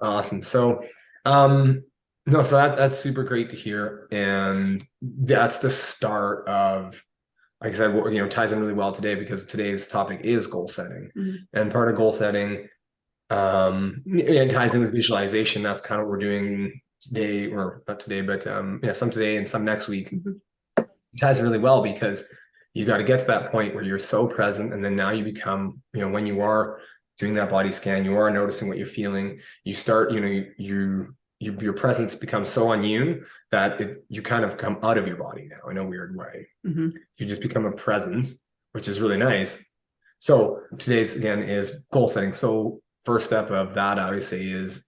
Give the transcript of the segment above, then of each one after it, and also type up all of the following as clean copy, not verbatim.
Awesome. Um, no, so that's super great to hear, and that's the start of, like I said, ties in really well today because today's topic is goal setting, Mhm. and part of goal setting, it ties in with visualization. That's kind of what we're doing today, or not today, but yeah, some today and some next week. Mhm. It ties really well because you got to get to that point where you're so present, and then now you become, when you are doing that body scan, you are noticing what you're feeling. You start, your presence becomes so on you that you kind of come out of your body now in a weird way. Mhm. You just become a presence, which is really nice. So today's again is goal setting. So first step of that, I would say, is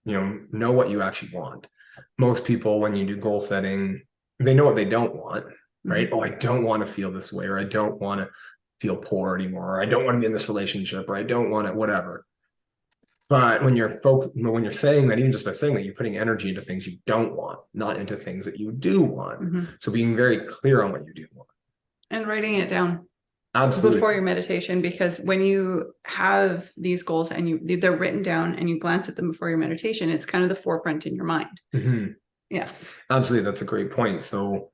know what you actually want. Most people, when you do goal setting, they know what they don't want, right? Mhm. Oh, I don't want to feel this way, or I don't want to feel poor anymore, or I don't want to be in this relationship, or I don't want to whatever. But when you're saying that, even just by saying that, you're putting energy into things you don't want, not into things that you do want. Mhm. So being very clear on what you do want. And writing it down before Absolutely. your meditation, because when you have these goals and they're written down and you glance at them before your meditation, it's kind of the forefront in your mind. Mhm. Yeah. Absolutely. That's a great point. So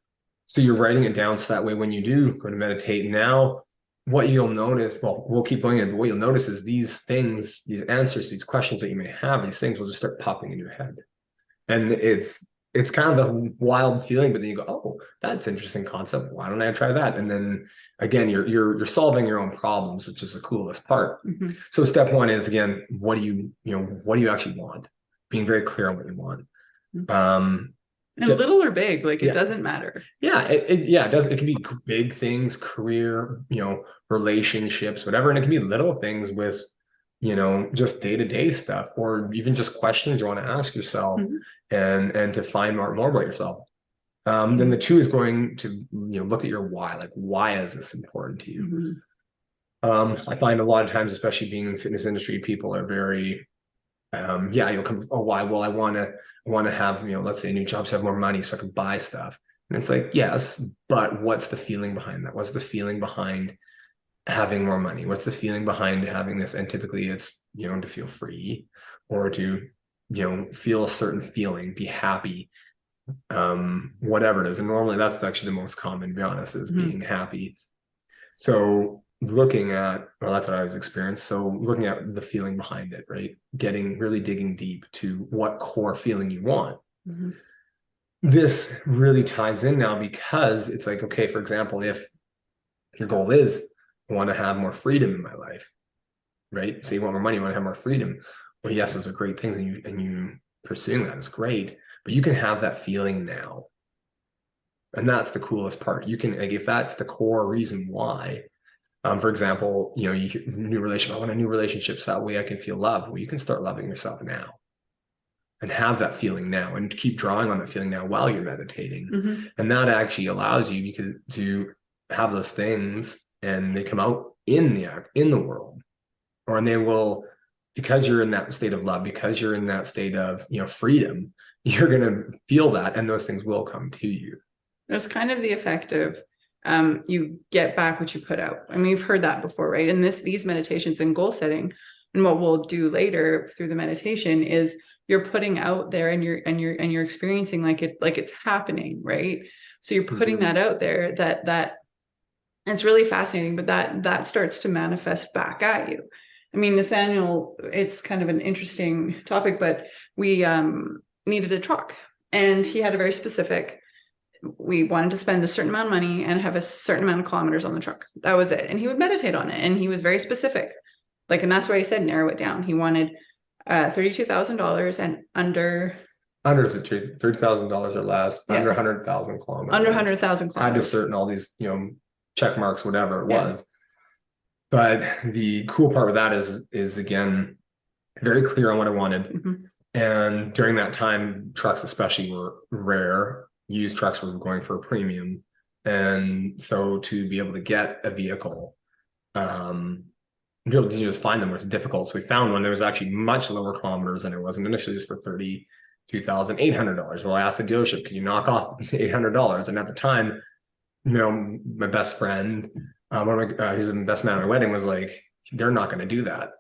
you're writing it down so that way when you do go to meditate now, what you'll notice, well, we'll keep going in, but what you'll notice is these things, these answers, these questions that you may have, these things will just start popping in your head. And it's kind of a wild feeling, but then you go, oh, that's an interesting concept. Why don't I try that? And then again, you're solving your own problems, which is the coolest part. Mhm. So step one is again, what do you actually want? Being very clear on what you want. Um, And little or big, like it yeah, doesn't matter. yeah, it does. It can be big things, career, relationships, whatever, and it can be little things with, just day-to-day stuff, or even just questions you want to ask yourself, Mhm. and to find more about yourself. Then the Mhm. two is going to, look at your why. Like, why is this important to you? Mhm. I find a lot of times, especially being in the fitness industry, people are very yeah, you'll come, oh, why? Well, I want to have, let's say new jobs, have more money so I can buy stuff. And it's like, yes, but what's the feeling behind that? What's the feeling behind having more money? What's the feeling behind having this? And typically it's, to feel free or to, feel a certain feeling, be happy, whatever it is. And normally that's actually the most common, to be honest, is being Mhm. happy. So looking at, well, that's what I was experienced. So looking at the feeling behind it, right? Really digging deep to what core feeling you want. Mhm. This really ties in now because it's like, okay, for example, if your goal is I want to have more freedom in my life, right? So you want more money, you want to have more freedom. Well, yes, those are great things, and you pursuing that is great, but you can have that feeling now. And that's the coolest part. You can, like, if that's the core reason why, for example, new relationship. I want a new relationship so that way I can feel love. Well, you can start loving yourself now and have that feeling now, and keep drawing on that feeling now while you're meditating. Mhm. And that actually allows you because to have those things, and they come out in the world, or and they will, because you're in that state of love, because you're in that state of freedom. You're gonna feel that, and those things will come to you. It's kind of the effect of you get back what you put out. I mean, you've heard that before, right? And these meditations and goal setting, and what we'll do later through the meditation is you're putting out there and you're experiencing like it's happening, right? So you're putting Mhm. that out there that it's really fascinating, but that starts to manifest back at you. I mean, Nathaniel, it's kind of an interesting topic, but we needed a truck, and he had a very specific, we wanted to spend a certain amount of money and have a certain amount of kilometers on the truck. That was it. And he would meditate on it. And he was very specific. Like, and that's why he said narrow it down. He wanted $32,000 and Under $30,000 or less, under yeah, 100,000 under kilometers, 100,000 had to kilometers. certain all these, check marks, whatever it Yeah. was. But the cool part with that is again very clear on what I wanted. Mm-hmm. And during that time, trucks especially were rare. Used trucks were going for a premium, and so to be able to get a vehicle, be able to just find them was difficult. So we found one that was actually much lower kilometers than it was, and initially it was for $32,800. Well, I asked the dealership, "Can you knock off $800?" And at the time, my best friend, one of my, he's the best man at my wedding, was like, "They're not going to do that."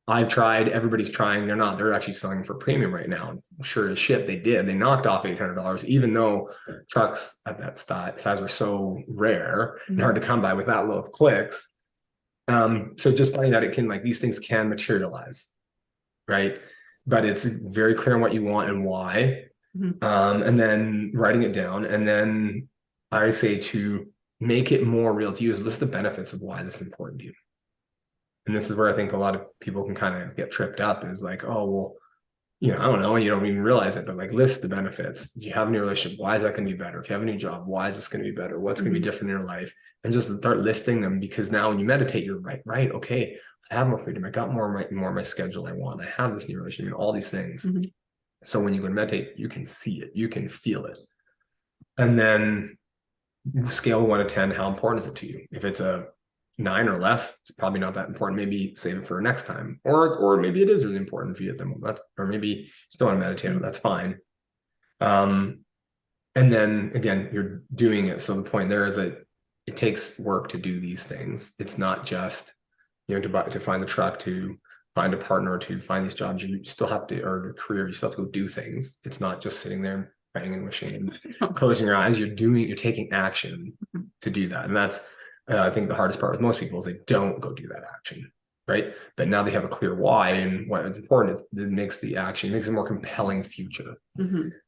I've tried, everybody's trying, they're actually selling for premium right now. Sure as shit, they knocked off $800, even though trucks at that size are so rare and hard to come by with that low of clicks. So just finding out it can, like, these things can materialize, right? But it's very clear on what you want and why. And then writing it down. And then I say to make it more real to you is list the benefits of why this is important to you. And this is where I think a lot of people can kind of get tripped up, is like, oh, well, I don't know, you don't even realize it, but like, list the benefits. Do you have a new relationship? Why is that going to be better? If you have a new job, why is this going to be better? What's going to be different in your life? And just start listing them, because now when you meditate, you're right. Okay, I have more freedom. I got more of my schedule I want. I have this new relationship, all these things. So when you go to meditate, you can see it, you can feel it. And then scale 1 to 10, how important is it to you? If it's a 9 or less, it's probably not that important. Maybe save it for next time, or maybe it is really important for you at the moment, or maybe you still want to meditate on it. That's fine. And then again, you're doing it. So the point there is that it takes work to do these things. It's not just, to find the truck, to find a partner, to find these jobs. You still have to, or a career, you still have to go do things. It's not just sitting there banging the machine, closing your eyes. You're taking action to do that. And that's, I think, the hardest part with most people is they don't go do that action, right? But now they have a clear why and what is important. It makes the action, makes a more compelling future. And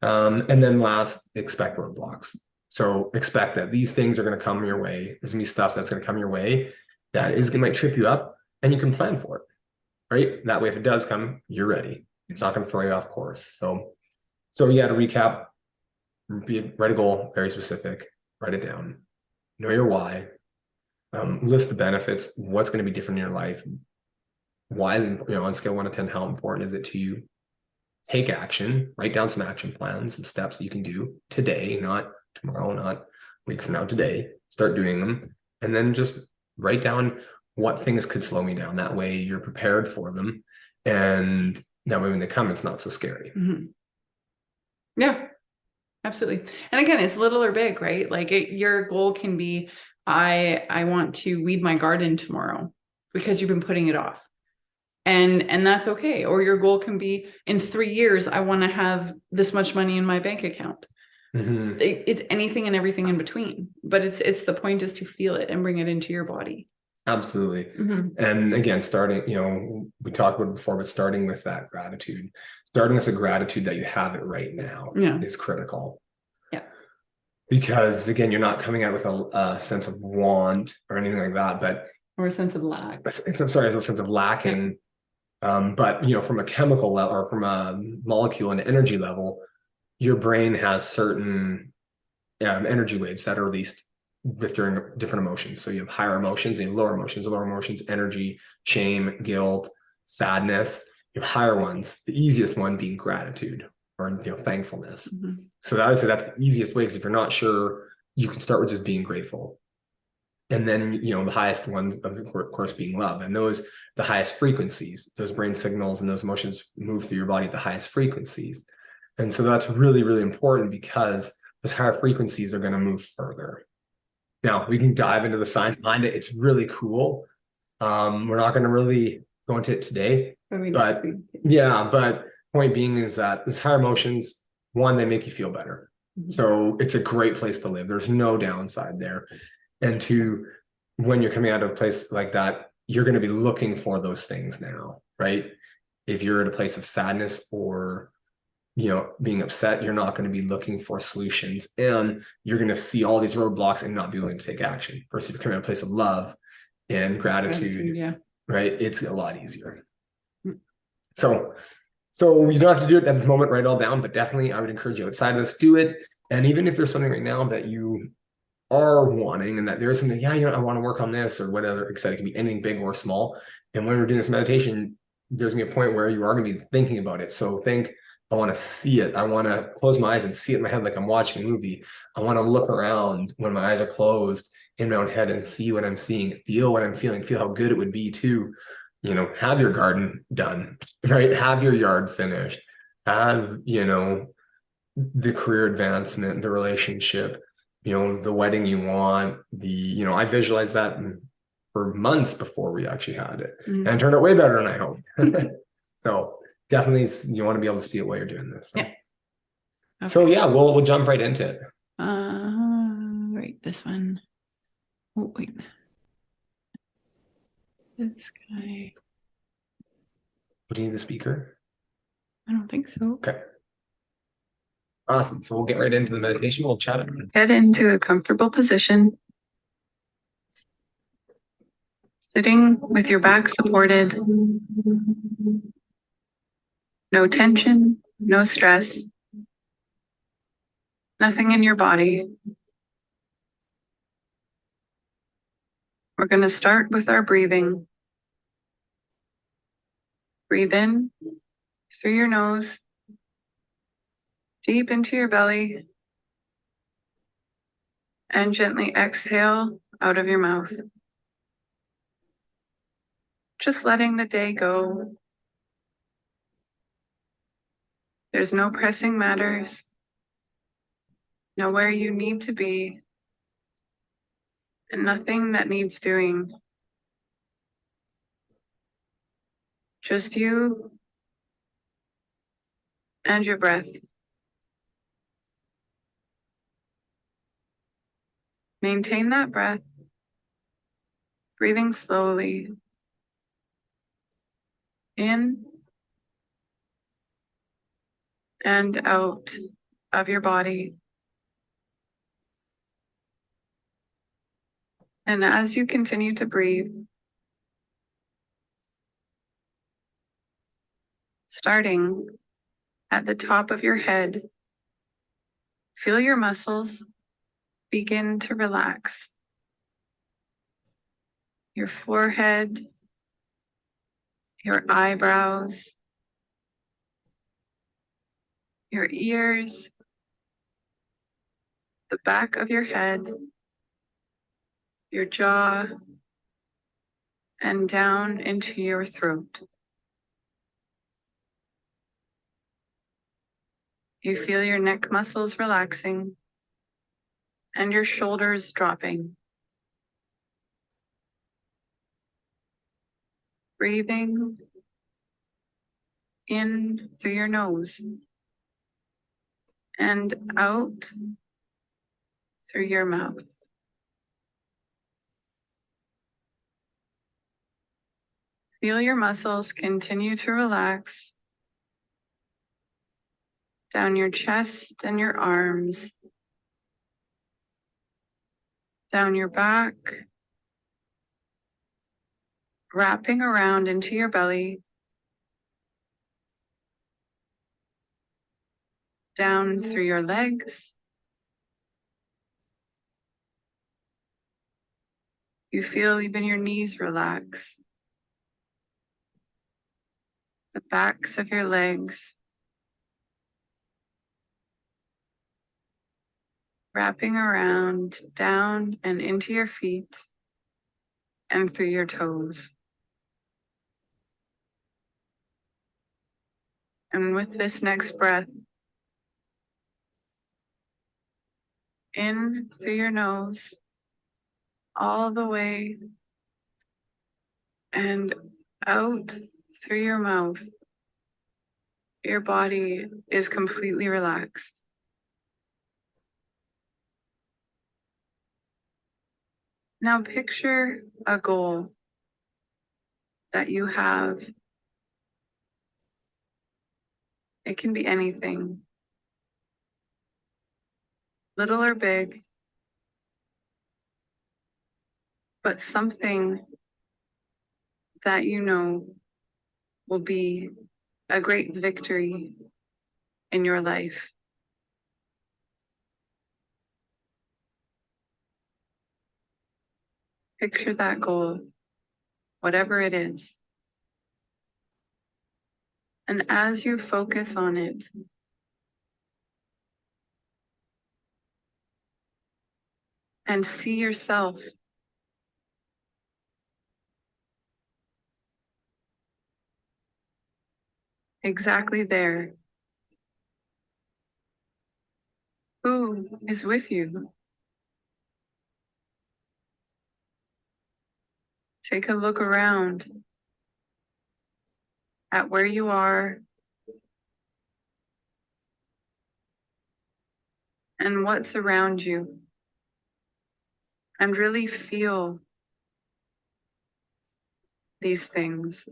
then last, expect roadblocks. So expect that these things are going to come your way. There's going to be stuff that's going to come your way that might trip you up, and you can plan for it, right? That way, if it does come, you're ready. It's not going to throw you off course. So yeah, to recap, write a goal, very specific, write it down, know your why. List the benefits, what's going to be different in your life, why, on scale 1 to 10, how important is it to you? Take action, write down some action plans, some steps that you can do today, not tomorrow, not a week from now, today. Start doing them, and then just write down what things could slow me down. That way you're prepared for them, and that way when they come, it's not so scary. Yeah, absolutely. And again, it's little or big, right? Like your goal can be, I want to weed my garden tomorrow because you've been putting it off. And that's okay. Or your goal can be, in 3 years, I want to have this much money in my bank account. It's anything and everything in between. But it's the point is to feel it and bring it into your body. Absolutely. And again, starting, we talked about it before, but starting with that gratitude, starting with the gratitude that you have it right now is critical. Because again, you're not coming out with a sense of want or anything like that, or a sense of lack. A sense of lacking. But from a chemical level, or from a molecule and energy level, your brain has certain energy waves that are released during different emotions. So you have higher emotions, you have lower emotions, energy, shame, guilt, sadness. You have higher ones, the easiest one being gratitude, or thankfulness. So I would say that's the easiest way, because if you're not sure, you can start with just being grateful. And then, the highest ones, of course, being love. And the highest frequencies, those brain signals and those emotions move through your body at the highest frequencies. And so that's really, really important, because those higher frequencies are going to move further. Now, we can dive into the science behind it. It's really cool. We're not going to really go into it today. But point being is that those higher emotions, one, they make you feel better. So it's a great place to live. There's no downside there. And two, when you're coming out of a place like that, you're going to be looking for those things now, right? If you're at a place of sadness or, being upset, you're not going to be looking for solutions, and you're going to see all these roadblocks and not be willing to take action. Versus if you're coming out of a place of love and gratitude, right? It's a lot easier. So you don't have to do it at this moment, write it all down, but definitely I would encourage you outside of this, do it. And even if there's something right now that you are wanting, and that there's something, I want to work on this or whatever, excited, it can be anything big or small. And when we're doing this meditation, there's gonna be a point where you are gonna be thinking about it. So think, I want to see it. I want to close my eyes and see it in my head like I'm watching a movie. I want to look around when my eyes are closed in my own head and see what I'm seeing, feel what I'm feeling, feel how good it would be to, have your garden done, right? Have your yard finished, have, the career advancement, the relationship, the wedding you want, I visualize that for months before we actually had it, Mhm. and it turned out way better than I hoped. So definitely, you want to be able to see it while you're doing this. So, Yeah. Okay. so yeah, we'll jump right into it. Right, this one. Oh, wait. This guy. Do you need the speaker? I don't think so. Okay. Awesome. So we'll get right into the meditation. We'll chat about it. Get into a comfortable position. Sitting with your back supported. No tension, no stress. Nothing in your body. We're going to start with our breathing. Breathe in through your nose, deep into your belly, and gently exhale out of your mouth. Just letting the day go. There's no pressing matters, nowhere you need to be, and nothing that needs doing. Just you and your breath. Maintain that breath, breathing slowly in and out of your body. And as you continue to breathe, starting at the top of your head, feel your muscles begin to relax. Your forehead, your eyebrows, your ears, the back of your head, your jaw, and down into your throat. You feel your neck muscles relaxing and your shoulders dropping. Breathing in through your nose and out through your mouth. Feel your muscles continue to relax down your chest and your arms, down your back, wrapping around into your belly, down through your legs. You feel even your knees relax, the backs of your legs, wrapping around down and into your feet and through your toes. And with this next breath, in through your nose, all the way, and out through your mouth, your body is completely relaxed. Now picture a goal that you have. It can be anything, little or big, but something that you know will be a great victory in your life. Picture that goal, whatever it is. And as you focus on it, and see yourself exactly there. Who is with you? Take a look around at where you are and what's around you, and really feel these things.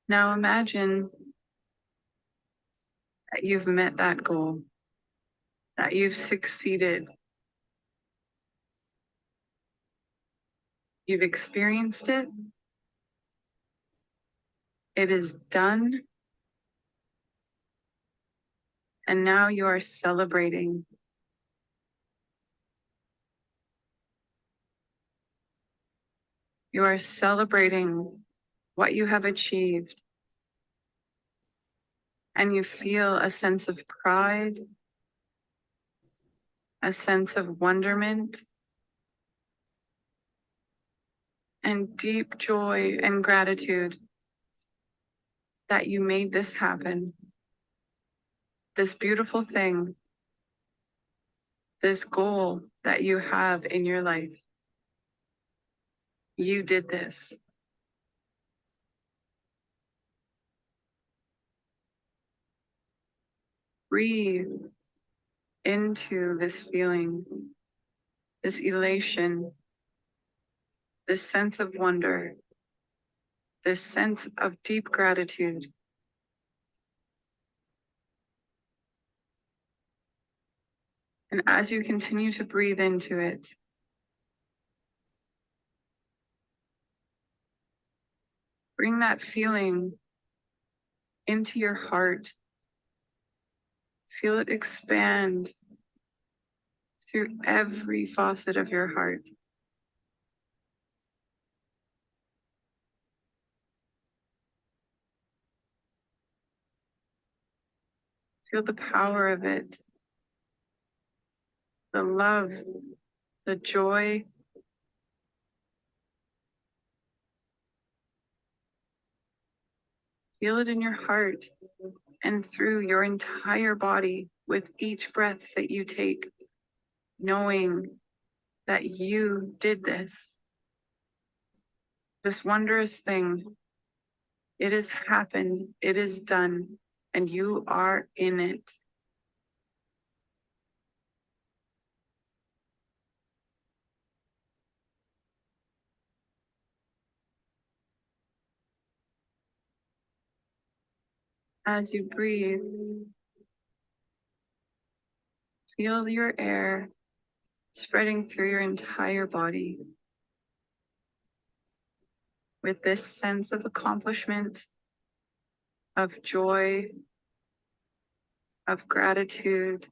Now imagine that you've met that goal, that you've succeeded. You've experienced it. It is done. And now you are celebrating. You are celebrating what you have achieved. And you feel a sense of pride, a sense of wonderment, and deep joy and gratitude that you made this happen. This beautiful thing, this goal that you have in your life. You did this. Breathe into this feeling, this elation, this sense of wonder, this sense of deep gratitude. And as you continue to breathe into it, bring that feeling into your heart. Feel it expand through every facet of your heart. Feel the power of it, the love, the joy. Feel it in your heart and through your entire body with each breath that you take, knowing that you did this wondrous thing. It has happened, it is done, and you are in it. As you breathe, feel your air spreading through your entire body with this sense of accomplishment, of joy, of gratitude.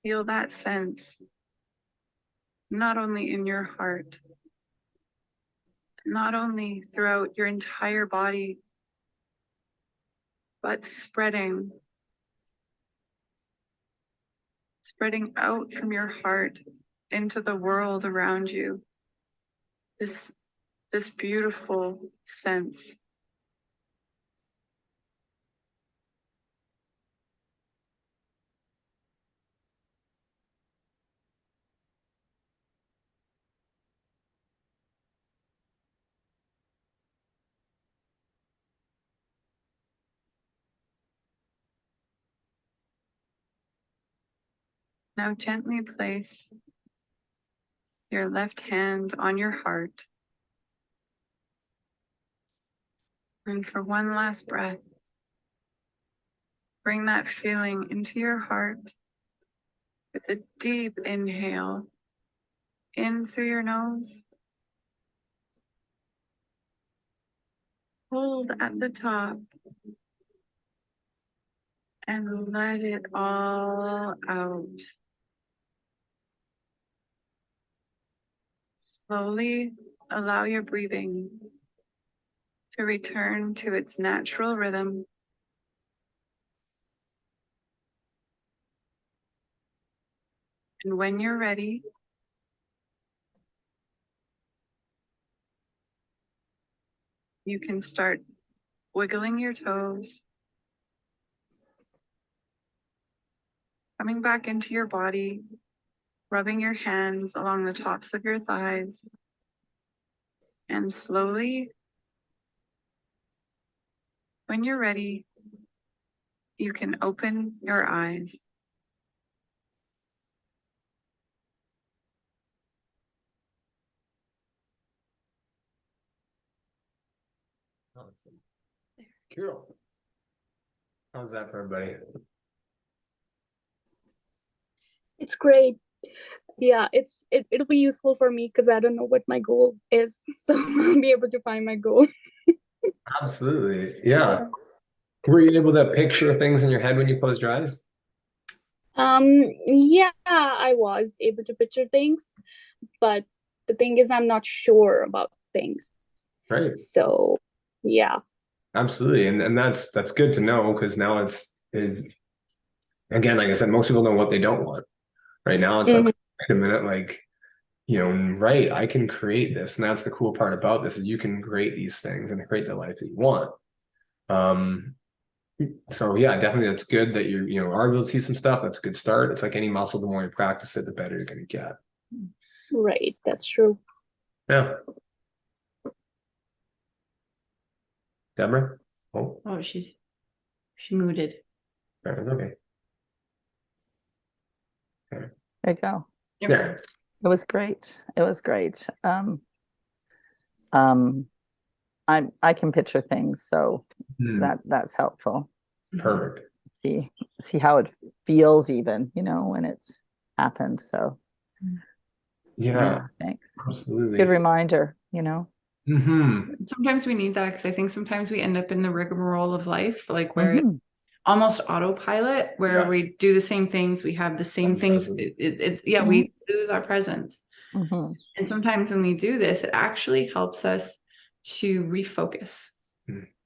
Feel that sense, not only in your heart, not only throughout your entire body, but spreading out from your heart into the world around you. This beautiful sense. Now gently place your left hand on your heart. And for one last breath, bring that feeling into your heart with a deep inhale in through your nose. Hold at the top and let it all out. Slowly allow your breathing to return to its natural rhythm. And when you're ready, you can start wiggling your toes, coming back into your body, rubbing your hands along the tops of your thighs, and slowly, when you're ready, you can open your eyes. Awesome. Cool. How's that for everybody? It's great. Yeah, it'll be useful for me because I don't know what my goal is. So I'll be able to find my goal. Absolutely. Yeah. Were you able to picture things in your head when you closed your eyes? Yeah, I was able to picture things, but the thing is I'm not sure about things. Right. So yeah. Absolutely. And that's good to know, because now again, like I said, most people know what they don't want. Right now it's like, wait a minute, like, right, I can create this. And that's the cool part about this, is you can create these things and create the life that you want. So yeah, definitely that's good that you are able to see some stuff. That's a good start. It's like any muscle, the more you practice it, the better you're gonna get. Right, that's true. Yeah. Deborah? Oh, Oh, she muted. it's okay. There you go. Yeah. It was great. It was great. I can picture things, so that's helpful. Perfect. See how it feels, even, when it's happened. So Yeah, thanks. absolutely. Good reminder, Sometimes we need that, because I think sometimes we end up in the rigmarole of life, like where it's almost autopilot, where we do the same things, we have the same things. We lose our presence. And sometimes when we do this, it actually helps us to refocus.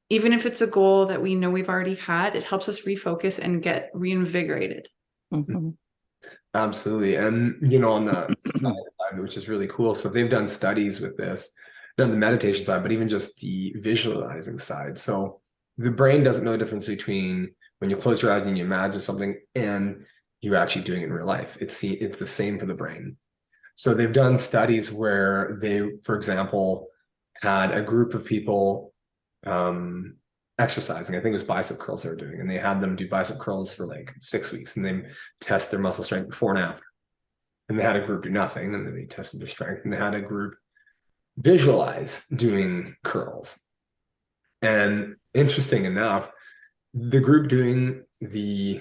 Even if it's a goal that we know we've already had, it helps us refocus and get reinvigorated. Absolutely. And on the side, which is really cool. So they've done studies with this, not the meditation side, but even just the visualizing side. So the brain doesn't know the difference between when you close your eyes and you imagine something and you actually doing it in real life. It's the same for the brain. So they've done studies where they, for example, had a group of people exercising. I think it was bicep curls they were doing, and they had them do bicep curls for like 6 weeks, and they test their muscle strength before and after. And they had a group do nothing, and then they tested their strength, and they had a group visualize doing curls. And interesting enough, the group doing the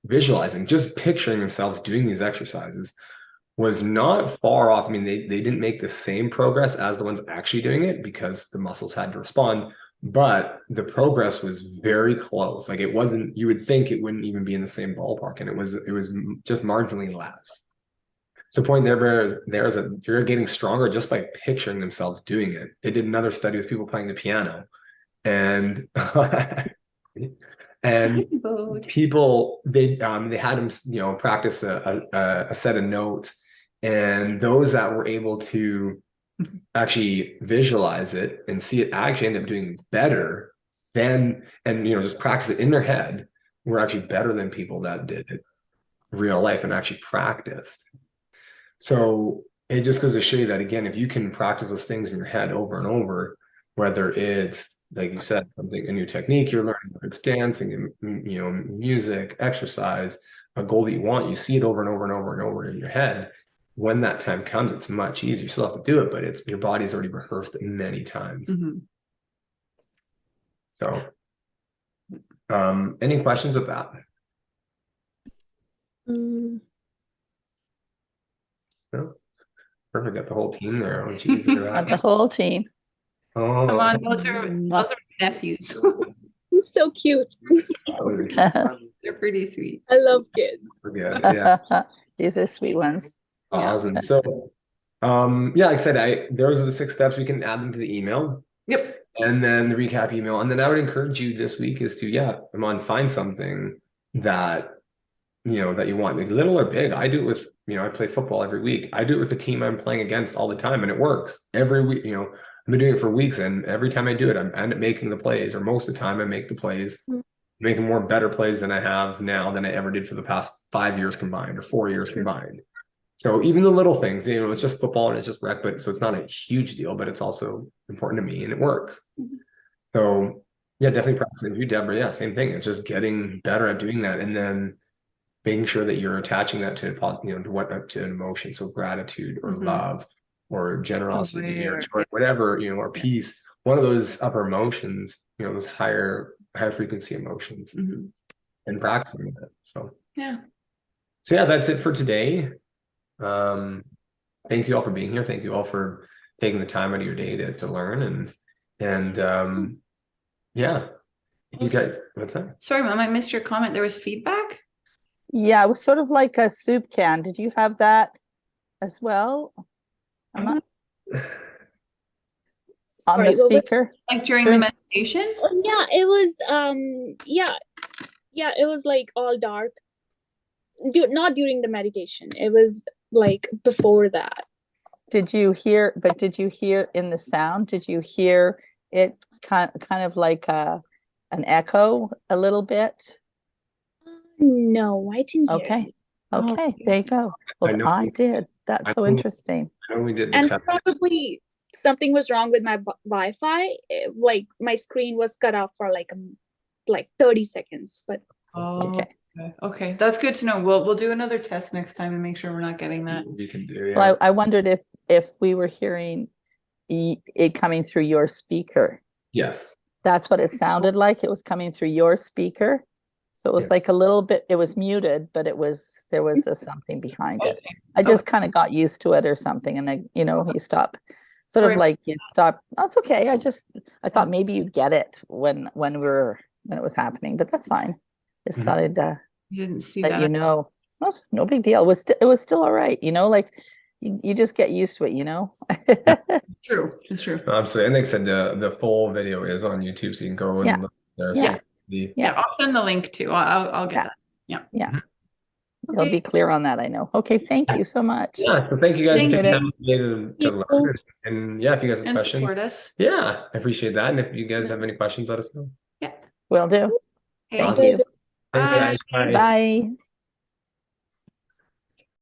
visualizing, just picturing themselves doing these exercises, was not far off. I mean, they didn't make the same progress as the ones actually doing it, because the muscles had to respond, but the progress was very close. Like, it wasn't, you would think it wouldn't even be in the same ballpark, and it was just marginally less. So point there is that you're getting stronger just by picturing themselves doing it. They did another study with people playing the piano, and and people, they had them practice a set of notes, and those that were able to actually visualize it and see it actually end up doing better than, and just practice it in their head, were actually better than people that did it real life and actually practiced. So it just goes to show you that, again, if you can practice those things in your head over and over, whether it's, like you said, something, a new technique you're learning, whether it's dancing, music, exercise, a goal that you want, you see it over and over and over and over in your head. When that time comes, it's much easier. You still have to do it, but your body's already rehearsed it many times. So, any questions with that? No? Perfect. Got the whole team there. Oh, geez, Got the whole team. Oh, Come on, those are nephews. He's so cute. They're pretty sweet. I love kids. Yeah. These are sweet ones. Awesome. So, like I said, those are the 6 steps. We can add them to the email. Yep. And then the recap email. And then I would encourage you this week is to, find something that, that you want, like little or big. I do it with, I play football every week. I do it with the team I'm playing against all the time, and it works every week. I've been doing it for weeks, and every time I do it, I end up making the plays, or most of the time I make the plays, Mm. making more better plays than I have now than I ever did for the past 5 years combined or 4 years combined. So even the little things, it's just football and it's just rec, but so it's not a huge deal, but it's also important to me and it works. Mhm. So yeah, definitely practicing. You, Deborah, yeah, same thing. It's just getting better at doing that, and then making sure that you're attaching that to to an emotion, so gratitude or Mhm. love or generosity or Aware. joy, whatever, or peace. One of those upper emotions, those higher frequency emotions, Mhm. and practicing it. So Yeah. yeah, that's it for today. Thank you all for being here. Thank you all for taking the time out of your day to learn, and yeah. You guys, what's that? Sorry, Mom, I missed your comment. There was feedback? Yeah, it was sort of like a soup can. Did you have that as well? I'm not on the Sorry, what was? speaker. Like during the During- meditation? Oh, yeah, it was yeah, it was like all dark. Not during the meditation. It was like before that. Did you hear in the sound? Did you hear it kind of like an echo a little bit? No, I didn't hear Okay. it. Oh, Okay, there you go. Well, know I we- did. That's I so know- interesting. I know we did the And test. probably something was wrong with my Wi-Fi. Like my screen was cut off for like 30 seconds. But Oh, Okay. okay. That's good to know. We'll do another test next time and make sure we're not getting that. We can do, yeah. Well, I wondered if we were hearing it coming through your speaker. Yes. That's what it sounded like. It was coming through your speaker. So it was Yeah. like a little bit, it was muted, but there was a something behind it. Okay. I just kind of got used to it or something. And you stop, sort Sorry. of like you stop. That's okay. I thought maybe you'd get it when it was happening, but that's fine. Just Mhm. thought I'd You didn't see let that. you know. Well, it's no big deal. It was still all right. Like you just get used to it, It's true. It's true. Absolutely. And like I said, the full video is on YouTube, so you can go and Yeah. look there. Yeah. So the, Yeah, I'll send the link too. I'll get Yeah. that. Yeah. You'll Okay. be clear on that, I know. Okay, thank you so much. yeah. So thank you guys Thank for taking you. time today to you. learn. And yeah, if you guys have And questions, support us. yeah, I appreciate that. And if you guys have any questions, let us know. Yeah. Will do. Okay. Thank you. Thanks, Bye. guys. Bye. Bye.